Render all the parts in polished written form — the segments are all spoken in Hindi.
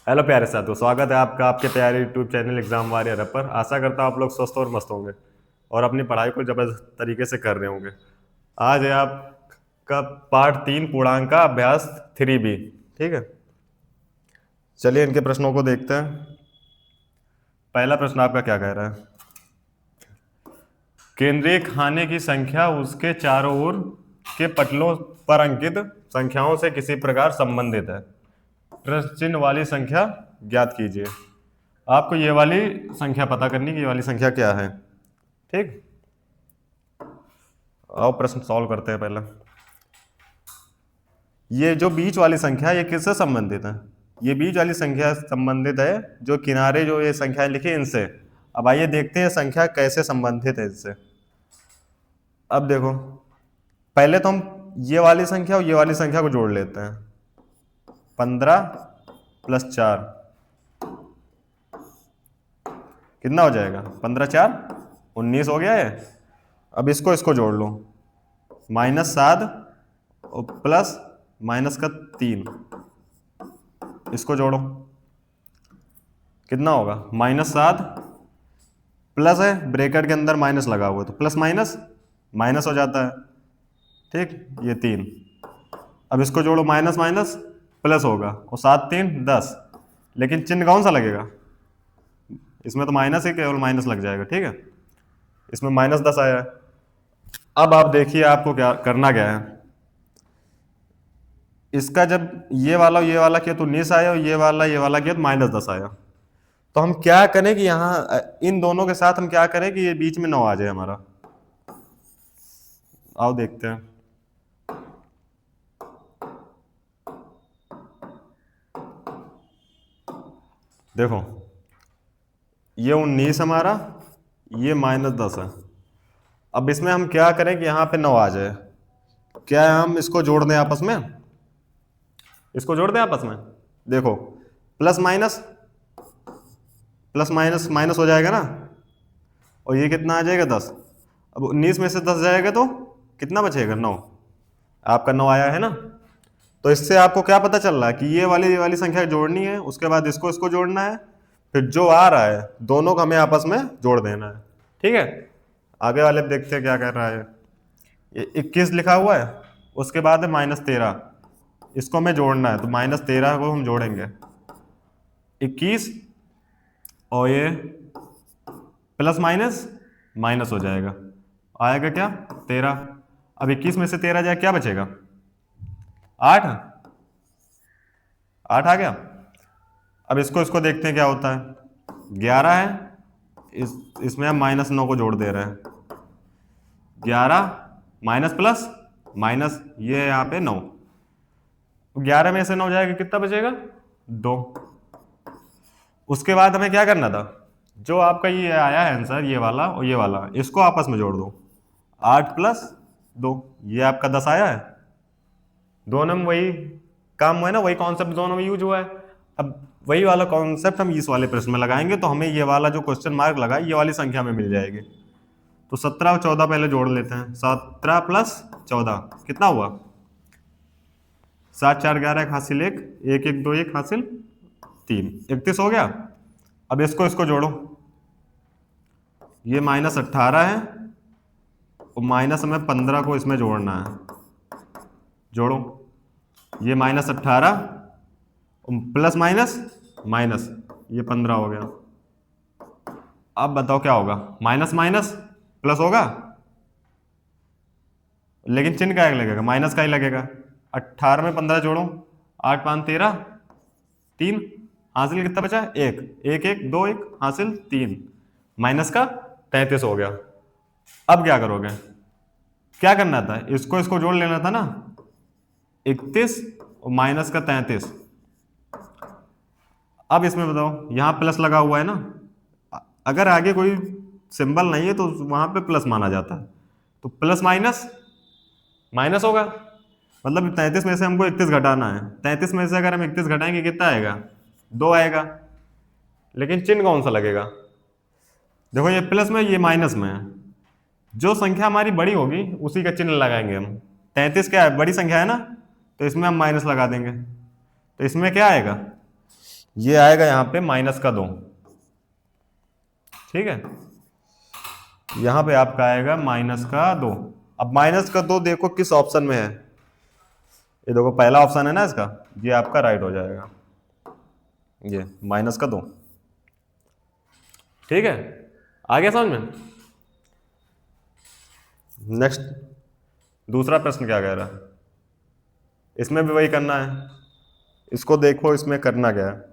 हेलो प्यारे साथियों, स्वागत है आपका आपके प्यारे यूट्यूब चैनल एग्जाम वॉरियर पर। आशा करता हूँ आप लोग स्वस्थ और मस्त होंगे और अपनी पढ़ाई को जबरदस्त तरीके से कर रहे होंगे। आज है आपका पार्ट 3 पूर्णांक का अभ्यास 3B। ठीक है, चलिए इनके प्रश्नों को देखते हैं। पहला प्रश्न आपका क्या कह रहा है? केंद्रीय खाने की संख्या उसके चारों ओर के पटलों पर अंकित संख्याओं से किसी प्रकार संबंधित है। प्रश्न चिन्ह वाली संख्या ज्ञात कीजिए। आपको ये वाली संख्या पता करनी कि ये वाली संख्या क्या है। ठीक, आओ प्रश्न सॉल्व करते हैं। पहले ये जो बीच वाली संख्या ये किससे संबंधित है? ये बीच वाली संख्या संबंधित है जो किनारे जो ये संख्या लिखी इनसे। अब आइए देखते हैं संख्या कैसे संबंधित है इससे। अब देखो, पहले तो हम ये वाली संख्या और ये वाली संख्या को जोड़ लेते हैं। 15 + 4 कितना हो जाएगा? 15 4 19 हो गया है। अब इसको जोड़ लो, -7 और प्लस माइनस का 3, इसको जोड़ो कितना होगा? -7 प्लस है, ब्रैकेट के अंदर माइनस लगा हुआ है तो प्लस माइनस माइनस हो जाता है। ठीक, ये 3। अब इसको जोड़ो, माइनस माइनस प्लस होगा और 7 3 10, लेकिन चिन्ह कौन सा लगेगा? इसमें तो माइनस ही, केवल माइनस लग जाएगा। ठीक है, इसमें -10 आया है। अब आप देखिए आपको क्या करना क्या है। इसका जब ये वाला किया तो 19 आया और ये वाला किया तो -10 आया। तो हम क्या करें कि यहाँ इन दोनों के साथ हम क्या करें कि ये बीच में 9 आ जाए हमारा। आओ देखते हैं। देखो, ये 19 हमारा, ये -10 है। अब इसमें हम क्या करें कि यहाँ पे 9 आ जाए। क्या हम इसको जोड़ दें आपस में? इसको जोड़ दें आपस में। देखो, plus minus plus minus minus हो जाएगा ना, और ये कितना आ जाएगा? 10। अब 19 में से 10 जाएगा तो कितना बचेगा? 9। आपका 9 आया है ना। तो इससे आपको क्या पता चल रहा है कि ये वाली संख्या जोड़नी है, उसके बाद इसको इसको जोड़ना है, फिर जो आ रहा है दोनों को हमें आपस में जोड़ देना है। ठीक है, आगे वाले देखते हैं क्या कर रहा है। ये 21 लिखा हुआ है, उसके बाद है -13, इसको हमें जोड़ना है तो -13 को हम जोड़ेंगे। 21 और ये प्लस माइनस माइनस हो जाएगा, आएगा क्या? 13। अब 21 में से 13 जाए क्या बचेगा? 8। 8 आ गया। अब इसको इसको देखते हैं क्या होता है। 11 है, इसमें हम -9 को जोड़ दे रहे हैं। 11 माइनस प्लस माइनस, ये यहाँ पे 9। 11 में से 9 जाएगा, कितना बचेगा? 2। उसके बाद हमें क्या करना था? जो आपका ये आया है आंसर, ये वाला और ये वाला, इसको आपस में जोड़ दो। 8 + 2, ये आपका 10 आया है। दोनों में वही काम हुआ है ना, वही कॉन्सेप्ट दोनों में यूज हुआ है। अब वही वाला कॉन्सेप्ट हम इस वाले प्रश्न में लगाएंगे तो हमें ये वाला जो क्वेश्चन मार्क लगा ये वाली संख्या में मिल जाएगी। तो 17 और 14 पहले जोड़ लेते हैं। 17 + 14 कितना हुआ? 7 4 11 हासिल 1, 1 1 2 1 हासिल 3, 31 हो गया। अब इसको इसको जोड़ो, ये -18 है और माइनस हमें 15 को इसमें जोड़ना है। जोड़ो, ये -18 प्लस माइनस माइनस, ये 15 हो गया। अब बताओ क्या होगा? माइनस माइनस प्लस होगा, लेकिन चिन्ह क्या लगेगा? माइनस का ही लगेगा। 18 में 15 जोड़ो, 8 5 13, 3 हासिल कितना बचा? 1 1 1 2 1 हासिल 3, माइनस का 33 हो गया। अब क्या करोगे? क्या करना था? इसको इसको जोड़ लेना था ना, 31 और माइनस का 33। अब इसमें बताओ, यहां प्लस लगा हुआ है ना, अगर आगे कोई सिंबल नहीं है तो वहां पे प्लस माना जाता है, तो प्लस माइनस माइनस होगा। मतलब 33 में से हमको 31 घटाना है। 33 में से अगर हम 31 घटाएंगे कितना आएगा? 2 आएगा, लेकिन चिन्ह कौन सा लगेगा? देखो, ये प्लस में ये माइनस में है। जो संख्या हमारी बड़ी होगी उसी का चिन्ह लगाएंगे हम। 33 क्या है? बड़ी संख्या है ना, तो इसमें हम माइनस लगा देंगे। तो इसमें क्या आएगा? ये आएगा यहां पे -2, ठीक है। यहां पे आपका आएगा -2। अब -2 देखो किस ऑप्शन में है, ये देखो पहला ऑप्शन है ना इसका, ये आपका राइट हो जाएगा, ये -2, ठीक है। आ गया समझ में। नेक्स्ट दूसरा प्रश्न क्या कह रहा है, इसमें भी वही करना है। इसको देखो इसमें करना क्या है,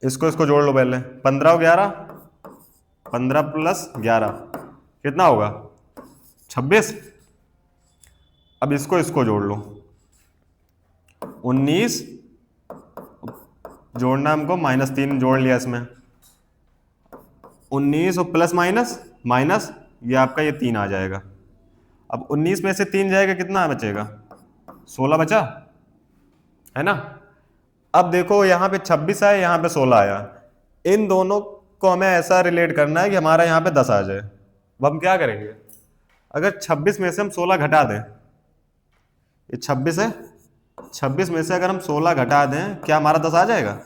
इसको जोड़ लो पहले। 15 और 11, 15 + 11 कितना होगा, 26। अब इसको जोड़ लो, 19 जोड़ना हमको, -3 जोड़ लिया इसमें, 19 और प्लस माइनस माइनस, ये आपका ये 3 आ जाएगा। अब 19 में से 3 जाएगा, कितना बचेगा, 16 बचा, है ना। अब देखो यहाँ पे 26 आया, यहाँ पे 16 आया, इन दोनों को हमें ऐसा रिलेट करना है कि हमारा यहाँ पे 10 आ जाए। अब हम क्या करेंगे, अगर 26 में से हम 16 घटा दें, ये 26 है, 26 में से अगर हम 16 घटा दें, क्या हमारा 10 आ जाएगा,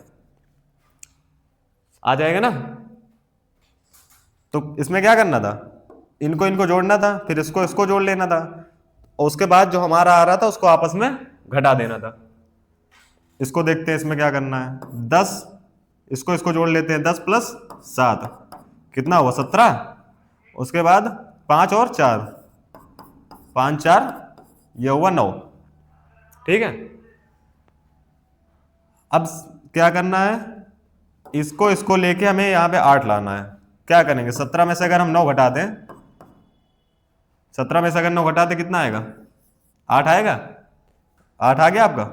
आ जाएगा ना। तो इसमें क्या करना था, इनको जोड़ना था, फिर इसको जोड़ लेना था, और उसके बाद जो हमारा आ रहा था उसको आपस में घटा देना था। इसको देखते हैं इसमें क्या करना है, 10, इसको जोड़ लेते हैं, 10 + 7 कितना हुआ, 17। उसके बाद 5 और 4, 5 4 ये हुआ 9, ठीक है। अब क्या करना है, इसको लेके हमें यहाँ पे 8 लाना है। क्या करेंगे, 17 में से अगर हम 9 घटा दें, 17 में से अगर 9 घटा दें कितना आएगा, 8 आएगा, 8 आ गया आपका।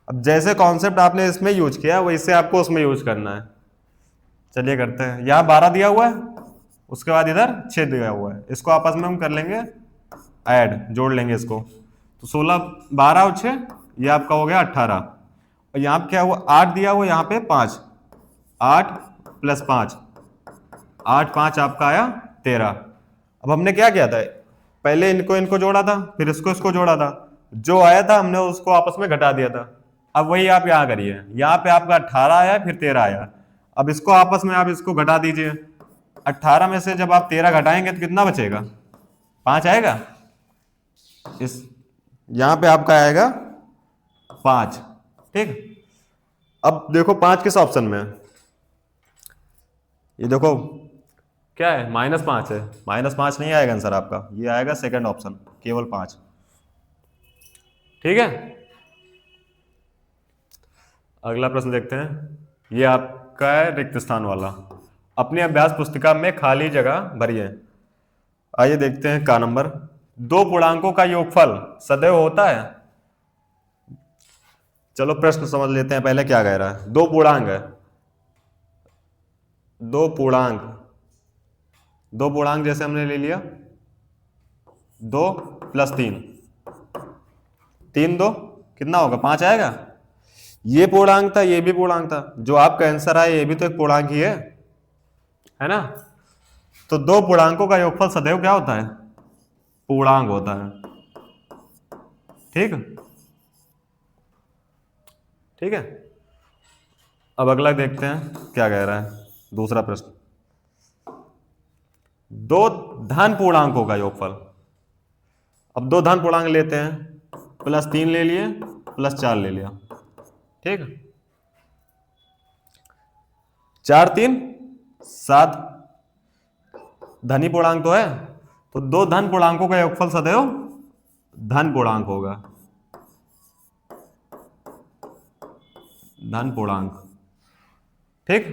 अब जैसे कॉन्सेप्ट आपने इसमें यूज किया वैसे आपको उसमें यूज करना है। चलिए करते हैं, यहाँ 12 दिया हुआ है, उसके बाद इधर 6 दिया हुआ है, इसको आपस में हम कर लेंगे ऐड, जोड़ लेंगे इसको। तो 16, 12 और 6 ये आपका हो गया 18, और यहाँ पे क्या हुआ, 8 दिया हुआ, यहाँ पे 5, 8 + 5, 8 5 आपका आया 13। अब हमने क्या किया था, पहले इनको जोड़ा था, फिर इसको जोड़ा था, जो आया था हमने उसको आपस में घटा दिया था। अब वही आप यहाँ करिए, यहाँ पे आपका 18 आया, फिर 13 आया। अब इसको आपस में आप इसको घटा दीजिए, 18 में से जब आप 13 घटाएंगे तो कितना बचेगा, 5 आएगा। इस यहाँ पे आपका आएगा 5, ठीक। अब देखो 5 किस ऑप्शन में है, ये देखो क्या है, -5 है, -5 नहीं आएगा आंसर आपका, ये आएगा सेकंड ऑप्शन, केवल 5, ठीक है। अगला प्रश्न देखते हैं, ये आपका है रिक्त स्थान वाला, अपनी अभ्यास पुस्तिका में खाली जगह भरिए। आइए देखते हैं का नंबर, 2 पूर्णांकों का योगफल सदैव होता है। चलो प्रश्न समझ लेते हैं पहले क्या कह रहा है। 2 पूर्णांक है, 2 पूर्णांक जैसे हमने ले लिया, 2 + 3, 3 2 कितना होगा, 5 आएगा। ये पूर्णांक था, ये भी पूर्णांक था, जो आपका आंसर आया ये भी तो एक पूर्णांक ही है ना। तो 2 पूर्णांकों का योगफल सदैव क्या होता है, पूर्णांक होता है, ठीक है। अब अगला देखते हैं क्या कह रहा है, दूसरा प्रश्न, 2 धन पूर्णांकों का योगफल। अब 2 धन पूर्णांक लेते हैं, +3 ले लिए, +4 ले लिया, ठीक है। 4 3 7 धनी पूर्णांक तो है, तो 2 धन पूर्णांकों का योगफल सदैव धन पूर्णांक होगा, धन पूर्णांक, ठीक।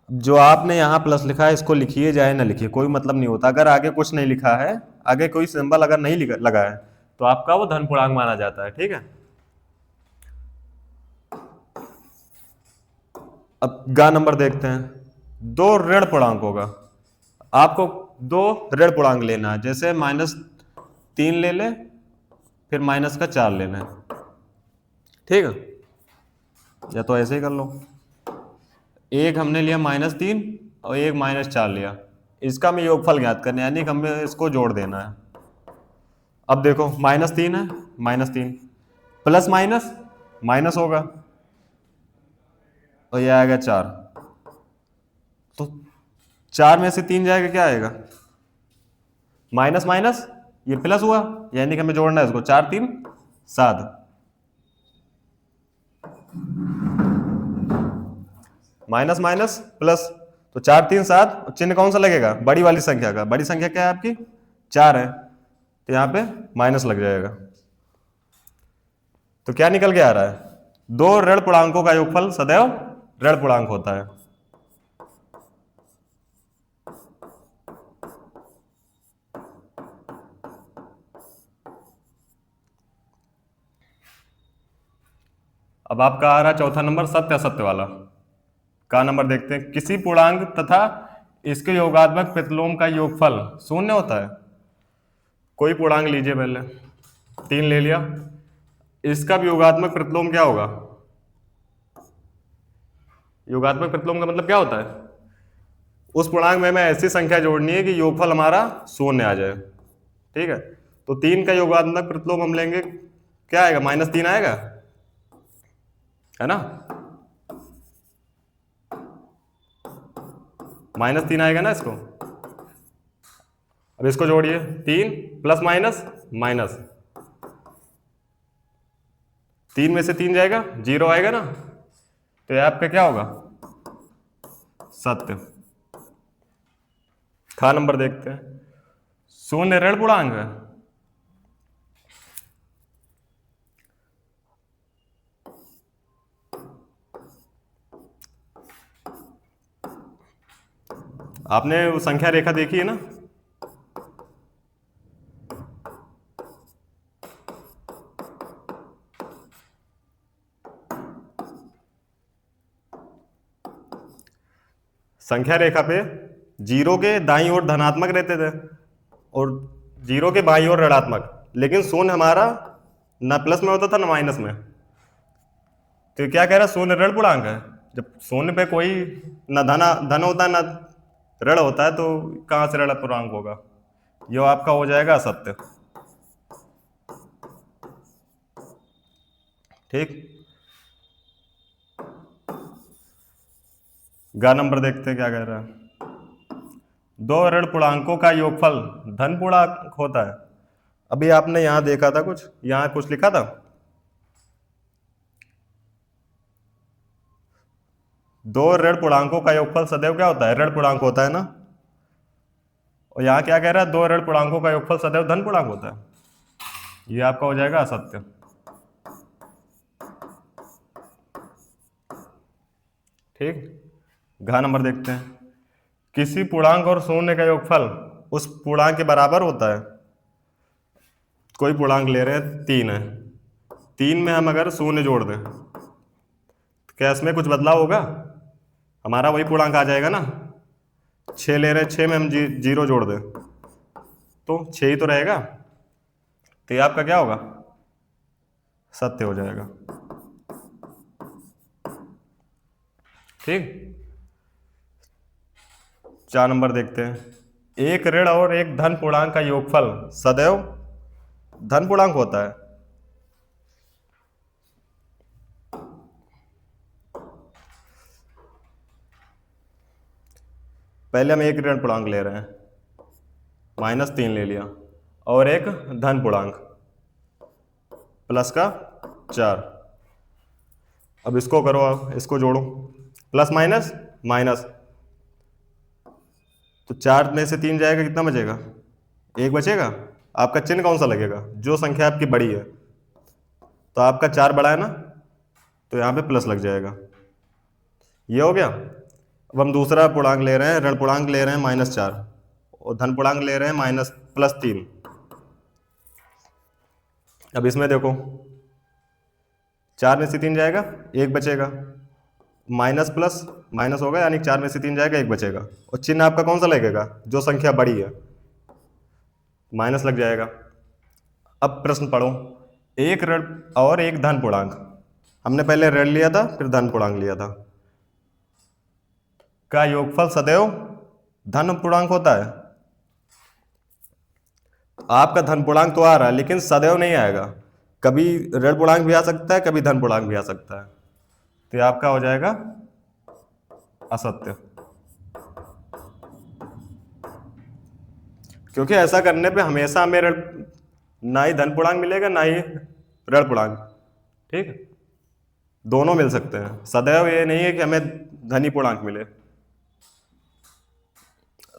जो आपने यहां प्लस लिखा है इसको लिखिए चाहे ना लिखिए, कोई मतलब नहीं होता। अगर आगे कुछ नहीं लिखा है, आगे कोई सिंबल अगर नहीं लगा है तो आपका वो धन पूर्णांक माना जाता है, ठीक है। अब गा नंबर देखते हैं, 2 ऋण पूर्णांक होगा, आपको 2 ऋण पूर्णांक लेना है, जैसे -3 ले ले, फिर -4 लेना है, ठीक है। या तो ऐसे ही कर लो, एक हमने लिया -3 और एक -4 लिया, इसका हमें योगफल ज्ञात करना है, यानी कि हमें इसको जोड़ देना है। अब देखो -3 है, -3 प्लस माइनस माइनस होगा तो ये आएगा 4। तो 4 में से 3 जाएगा, क्या आएगा? माइनस माइनस ये प्लस हुआ, यानी कि हमें जोड़ना है इसको, 4 3 7। माइनस माइनस प्लस, तो 4 3 7, चिन्ह कौन सा लगेगा? बड़ी वाली संख्या का। बड़ी संख्या क्या है आपकी? 4 है, तो यहां पे माइनस लग जाएगा। तो क्या निकल के आ रहा है? दो ऋण पूर्णांकों का योगफल सदैव ऋण पूर्णांक होता है। अब आपका आ रहा है चौथा नंबर, सत्य असत्य वाला। का नंबर देखते हैं। किसी पूर्णांक तथा इसके योगात्मक प्रतिलोम का योगफल शून्य होता है। कोई पूर्णांक लीजिए, पहले 3 ले लिया, इसका भी योगात्मक प्रतिलोम क्या होगा? योगात्मक प्रतिलोम का मतलब क्या होता है? उस पूर्णांक में हमें ऐसी संख्या जोड़नी है कि योगफल हमारा शून्य आ जाए। ठीक है, तो 3 का योगात्मक प्रतिलोम हम लेंगे, क्या आएगा? -3 आएगा, है ना? -3 आएगा ना इसको। अब इसको जोड़िए, 3 प्लस माइनस माइनस, 3 में से 3 जाएगा, 0 आएगा ना, तो ये आपका क्या होगा? सत्य। खा नंबर देखते हैं। शून्य ऋण पूर्णांक है। आपने वो संख्या रेखा देखी है ना? संख्या रेखा पे 0 के दाईं ओर धनात्मक रहते थे और 0 के बाईं ओर ऋणात्मक, लेकिन शून्य हमारा ना प्लस में होता था ना माइनस में। तो क्या कह रहा है? शून्य ऋण पूर्णांक है। जब शून्य पे कोई ना धन होता है ना ऋण होता है, तो कहां से ऋण पूर्णांक होगा? ये आपका हो जाएगा असत्य। ठीक, गा नंबर देखते हैं क्या कह रहा है। दो ऋण पूर्णांकों का योगफल धन पूर्णांक होता है। अभी आपने यहां देखा था कुछ, यहां कुछ लिखा था। दो ऋण पूर्णांकों का योगफल सदैव क्या होता है? ऋण पूर्णांक होता है ना। और यहां क्या कह रहा है? दो ऋण पूर्णांकों का योगफल सदैव धन पूर्णांक होता है। ये आपका हो जाएगा असत्य। ठीक, घ नंबर देखते हैं। किसी पूर्णांक और शून्य का योगफल उस पूर्णांक के बराबर होता है। कोई पूर्णांक ले रहे हैं, 3 है, 3 में हम अगर शून्य जोड़ दें, तो क्या इसमें कुछ बदलाव होगा? हमारा वही पूर्णांक आ जाएगा ना। 6 ले रहे हैं, 6 में हम 0 जोड़ दें तो 6 ही तो रहेगा। तो ये आपका क्या होगा? सत्य हो जाएगा। ठीक, 4 नंबर देखते हैं। एक ऋण और एक धन पूर्णांक का योगफल सदैव धन पूर्णांक होता है। पहले हम एक ऋण पूर्णांक ले रहे हैं, -3 ले लिया, और एक धन पूर्णांक प्लस का 4। अब इसको करो, आप इसको जोड़ो, प्लस माइनस माइनस, तो 4 में से 3 जाएगा, कितना बचेगा? 1 बचेगा। आपका चिन्ह कौन सा लगेगा? जो संख्या आपकी बड़ी है। तो आपका 4 बड़ा है ना, तो यहाँ पे प्लस लग जाएगा। ये हो गया। अब हम दूसरा पूर्णांक ले रहे हैं, ऋण पूर्णांक ले रहे हैं -4, और धन पूर्णांक ले रहे हैं +3। अब इसमें देखो, 4 में से 3 जाएगा, 1 बचेगा, माइनस प्लस माइनस होगा, यानी 4 में से 3 जाएगा, 1 बचेगा, और चिन्ह आपका कौन सा लगेगा? जो संख्या बड़ी है, माइनस लग जाएगा। अब प्रश्न पढ़ो। एक ऋण और एक धन पूर्णांक, हमने पहले ऋण लिया था, फिर धन पूर्णांक लिया था, का योगफल सदैव धन पूर्णांक होता है। आपका धन पूर्णांक तो आ रहा है लेकिन सदैव नहीं आएगा, कभी ऋण पूर्णांक भी आ सकता है, कभी धन पूर्णांक भी आ सकता है। तो ये आपका हो जाएगा असत्य, क्योंकि ऐसा करने पे हमेशा हमें ऋण, ना ही धन पूर्णांक मिलेगा ना ही ऋण पूर्णांक। ठीक है, दोनों मिल सकते हैं, सदैव ये नहीं है कि हमें धनी पूर्णांक मिले।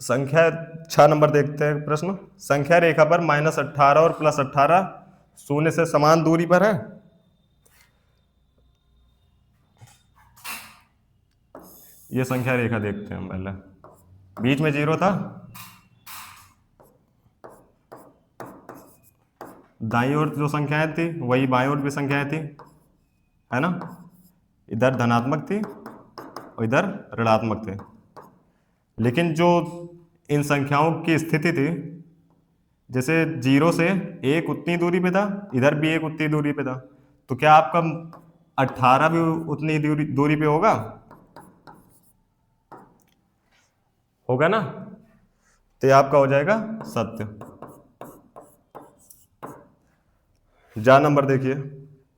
संख्या 6 नंबर देखते हैं प्रश्न। संख्या रेखा पर -18 और +18 शून्य से समान दूरी पर है। ये संख्या रेखा देखते हैं हम पहले। बीच में 0 था, दाईं ओर जो संख्याएं थी वही बाईं ओर भी संख्याएं थी, है ना। इधर धनात्मक थी और इधर ऋणात्मक थे, लेकिन जो इन संख्याओं की स्थिति थी, जैसे 0 से 1 उतनी दूरी पे था, इधर भी 1 उतनी दूरी पे था, तो क्या आपका 18 भी उतनी दूरी पे होगा? होगा ना। तो ये आपका हो जाएगा सत्य। जा नंबर देखिए,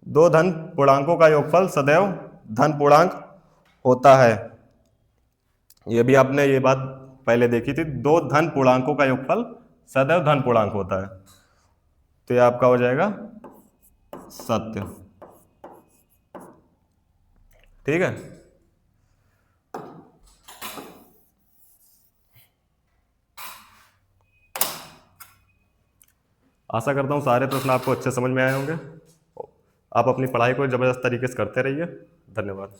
दो धन पूर्णांकों का योगफल सदैव धन पूर्णांक होता है। ये भी आपने ये बात पहले देखी थी, दो धन पूर्णांकों का योगफल सदैव धन पूर्णांक होता है। तो ये आपका हो जाएगा सत्य। ठीक है, आशा करता हूँ सारे प्रश्न आपको अच्छे समझ में आए होंगे। आप अपनी पढ़ाई को जबरदस्त तरीके से करते रहिए। धन्यवाद।